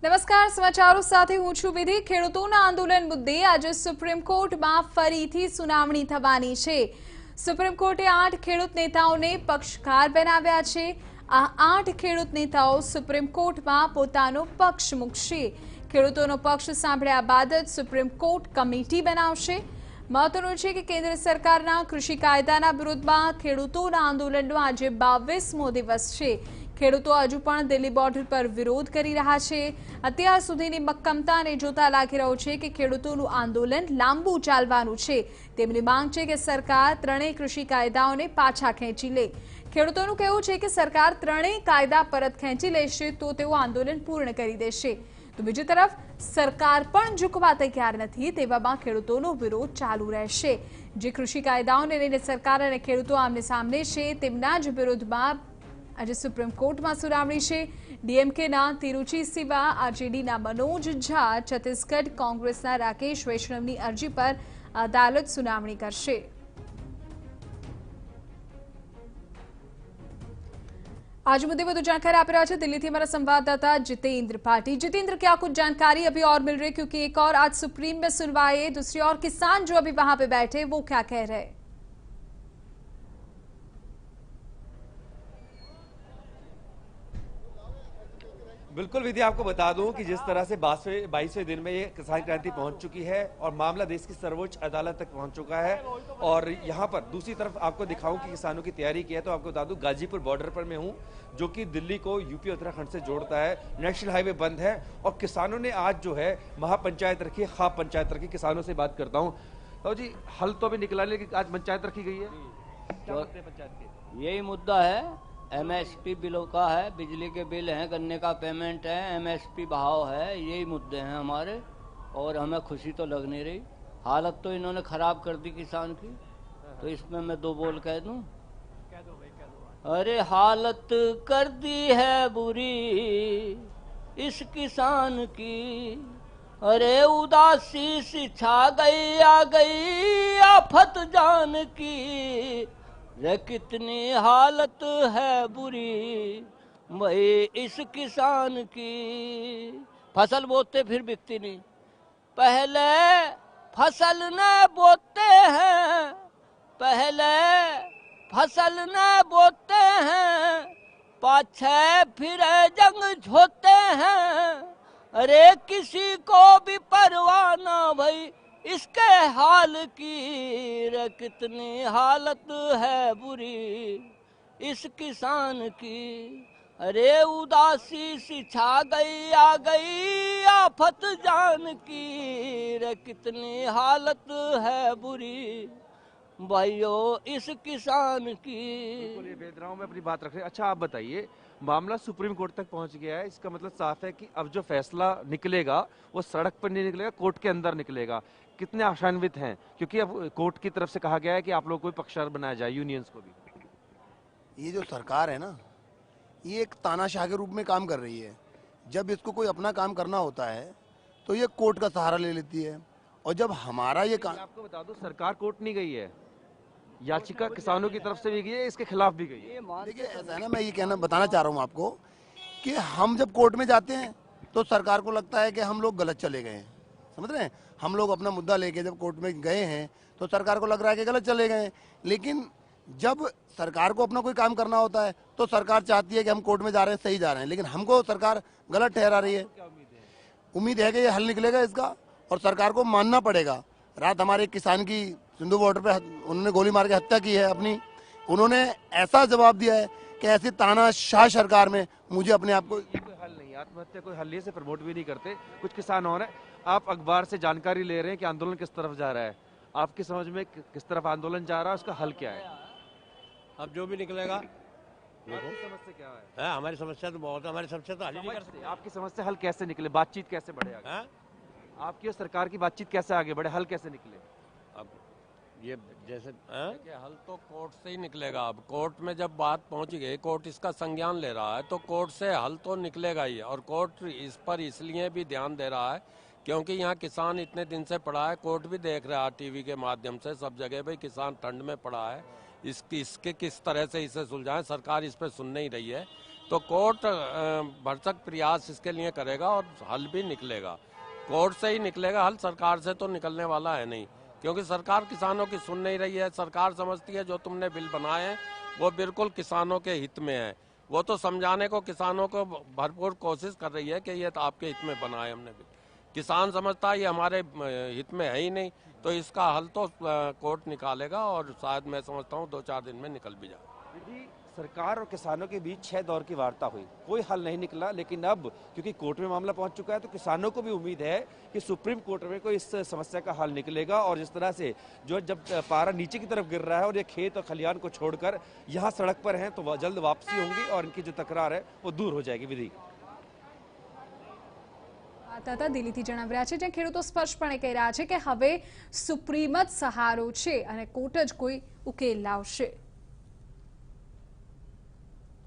નમસ્કાર, સમાચારો સાથે હું છું વિધિ। ખેડૂતોના આંદોલન મુદ્દે આજે સુપ્રીમ કોર્ટમાં ફરીથી સુનાવણી થવાની છે। સુપ્રીમ કોર્ટે 8 ખેડૂત નેતાઓને પક્ષકાર બનાવ્યા છે। આ 8 ખેડૂત નેતાઓ સુપ્રીમ કોર્ટમાં પોતાનો પક્ષ મૂકશે। ખેડૂતોનો પક્ષ સાંભળ્યા બાદ જ સુપ્રીમ કોર્ટ કમિટી બનાવશે। મહત્વનું છે કે કેન્દ્ર સરકારના કૃષિ કાયદાના વિરોધમાં ખેડૂતોના આંદોલનનો આજે 22મો દિવસ છે। ખેડૂતો હજુ પણ દિલ્હી બોર્ડર પર વિરોધ કરી રહ્યા છે। અત્યાર સુધીની મક્કમતાને જોતા લાગી રહ્યું છે કે ખેડૂતોનું આંદોલન લાંબુ ચાલવાનું છે। તેમની માંગ છે કે સરકાર ત્રણેય કૃષિ કાયદાઓને પાછા ખેંચી લે। ખેડૂતોનું કહેવું છે કે સરકાર ત્રણેય કાયદા પરત ખેંચી લેશે તો તેઓ આંદોલન પૂર્ણ કરી દેશે। તો બીજી તરફ સરકાર પણ ઝૂકવા તૈયાર નથી। તેવામાં ખેડૂતોનો વિરોધ ચાલુ રહેશે। જે કૃષિ કાયદાઓને લઈને સરકાર અને ખેડૂતો આમને સામને છે તેમના જ વિરોધમાં આજે સુપ્રીમ કોર્ટમાં સુનાવણી છે। ડીએમકેના તિરુચि સિવા, આરજેડીના मनोज झा, छत्तीसगढ़ कांग्रेसના राकेश वैष्णवની અરજી પર અદાલત સુનાવણી કરશે। आज मुद्दे વધુ जानकारी आप रहा है दिल्ली थी हमारा संवाददाता जितेंद्र पाटी। जितेंद्र, क्या कुछ जानकारी अभी और मिल रही है, क्योंकि एक और आज सुप्रीम में सुनवाई है, दूसरी ओर किसान जो अभी वहां पे बैठे वो क्या कह रहे हैं? बिल्कुल विधि, आपको बता दूं कि जिस तरह से 22वें दिन में ये किसान क्रांति पहुंच चुकी है और मामला देश की सर्वोच्च अदालत तक पहुंच चुका है। और यहां पर दूसरी तरफ आपको दिखाऊं कि किसानों की तैयारी की है, तो आपको बता दूं गाजीपुर बॉर्डर पर मैं हूं, जो कि दिल्ली को यूपी उत्तराखंड से जोड़ता है। नेशनल हाईवे बंद है और किसानों ने आज जो है महापंचायत रखी, खाप पंचायत रखी। किसानों से बात करता हूँ। तो जी, हल तो अभी निकला, लेकिन आज पंचायत रखी गई है, क्या मुद्दे पंचायत के? यही मुद्दा है, एमएसपी बिलों का है, बिजली के बिल हैं, गन्ने का पेमेंट है, एमएसपी बहाव है, यही मुद्दे हैं हमारे। और हमें खुशी तो लग नहीं रही। हालत तो इन्होंने खराब कर दी किसान की। तो इसमें मैं 2 बोल कह दूं। कह दो भाई, कह दो। अरे हालत कर दी है बुरी इस किसान की, अरे उदासी सी छा गई, आ गई आफत जान की, रे कितनी हालत है बुरी भाई इस किसान की। फसल बोते फिर बिकती नहीं। पहले फसल न बोते हैं, पहले फसल न बोते हैं, पाछे फिर जंग झोते हैं, अरे किसी को भी परवाह ना भाई इसके हाल की, रे कितनी हालत है बुरी इस किसान की, अरे उदासी सी छा गई, आ गई आफत जान की, रे कितनी हालत है बुरी भाइयों इस किसान की। बिल्कुल, ये वेदनाओं में अपनी बात रख रहे हैं। अच्छा, आप बताइए, मामला सुप्रीम कोर्ट तक पहुंच गया है, इसका मतलब साफ है कि अब जो फैसला निकलेगा वो सड़क पर नहीं निकलेगा, कोर्ट के अंदर निकलेगा। कितने आशान्वित हैं, क्योंकि अब कोर्ट की तरफ से कहा गया है कि आप लोग को पक्षकार बनाया जाए, यूनियंस को भी। ये जो सरकार है ना, ये एक तानाशाह के रूप में काम कर रही है। जब इसको कोई अपना काम करना होता है तो ये कोर्ट का सहारा ले लेती है, और जब हमारा ये काम, आपको बता दूं, सरकार कोर्ट नहीं गई है, याचिका किसानों की तरफ से भी गई है, इसके खिलाफ भी गई है। देखिए ऐसा है ना, मैं ये बताना चाह रहा हूँ आपको कि हम जब कोर्ट में जाते हैं तो सरकार को लगता है कि हम लोग गलत चले गए हैं। समझ रहे हैं? हम लोग अपना मुद्दा लेके जब कोर्ट में गए हैं तो सरकार को लग रहा है कि गलत चले गए हैं। लेकिन जब सरकार को अपना कोई काम करना होता है तो सरकार चाहती है कि हम कोर्ट में जा रहे हैं, सही जा रहे हैं, लेकिन हमको सरकार गलत ठहरा रही है। उम्मीद है कि ये हल निकलेगा इसका, और सरकार को मानना पड़ेगा। रात हमारे एक किसान की सिंधु बॉर्डर पे उन्होंने गोली मार के हत्या की है अपनी। उन्होंने ऐसा जवाब दिया है कि ऐसी तानाशाह सरकार में मुझे अपने आप को, ये कोई हल नहीं, आत्महत्या कोई हल से प्रमोट भी नहीं करते। कुछ किसान और हैं, आप अखबार से जानकारी ले रहे हैं कि आंदोलन किस तरफ जा रहा है। आपकी समझ में किस तरफ आंदोलन जा रहा है, उसका हल क्या है? अब जो भी निकलेगा। आपकी समस्या क्या है? हमारी समस्या तो बहुत है, हमारी समस्या तो हल ही नहीं कर सकते। आपकी समस्या हल कैसे निकले, बातचीत कैसे बढ़े आगे? हैं? आपकी और सरकार की बातचीत कैसे आगे बढ़े, हल कैसे निकले? अब ये जैसे देखिए, हल तो कोर्ट से ही निकलेगा। अब कोर्ट में जब बात पहुंच गई, कोर्ट इसका संज्ञान ले रहा है, तो कोर्ट से हल तो निकलेगा ही। और कोर्ट इस पर इसलिए भी ध्यान दे रहा है क्योंकि यहाँ किसान इतने दिन से पड़ा है। कोर्ट भी देख रहा है टीवी के माध्यम से सब जगह, भाई किसान ठंड में पड़ा है, इसके किस तरह से इसे सुलझाएं। सरकार इस पर सुन नहीं रही है। तो कोर्ट भरसक प्रयास इसके लिए करेगा और हल भी निकलेगा। कोर्ट से ही निकलेगा हल, सरकार से तो निकलने वाला है नहीं, क्योंकि सरकार किसानों की सुन नहीं रही है। सरकार समझती है जो तुमने बिल बनाए हैं वो बिल्कुल किसानों के हित में है। वो तो समझाने को किसानों को भरपूर कोशिश कर रही है कि ये तो आपके हित में बनाए हमने बिल। किसान समझता है ये हमारे हित में है ही नहीं, तो इसका हल तो कोर्ट निकालेगा और शायद मैं समझता हूँ 2-4 दिन में निकल भी जाए। यदि सरकार और किसानों के बीच 6 दौर की वार्ता हुई, कोई हल नहीं निकला, लेकिन अब क्योंकि कोर्ट में मामला पहुंच चुका है तो किसानों को भी उम्मीद है कि सुप्रीम कोर्ट में कोई इस समस्या का हल निकलेगा। और जिस तरह से जो जब पारा नीचे की तरफ गिर रहा है और ये खेत और खलिहान को छोड़कर यहाँ सड़क पर हैं तो जल्द वापसी होंगी और इनकी जो तकरार है वो दूर हो जाएगी। विधि દિલ્હીથી જણાવી રહ્યા છે, જ્યાં ખેડૂતો સ્પષ્ટપણે કહી રહ્યા છે કે હવે સુપ્રીમ જ સહારો છે અને કોર્ટ જ કોઈ ઉકેલ લાવશે।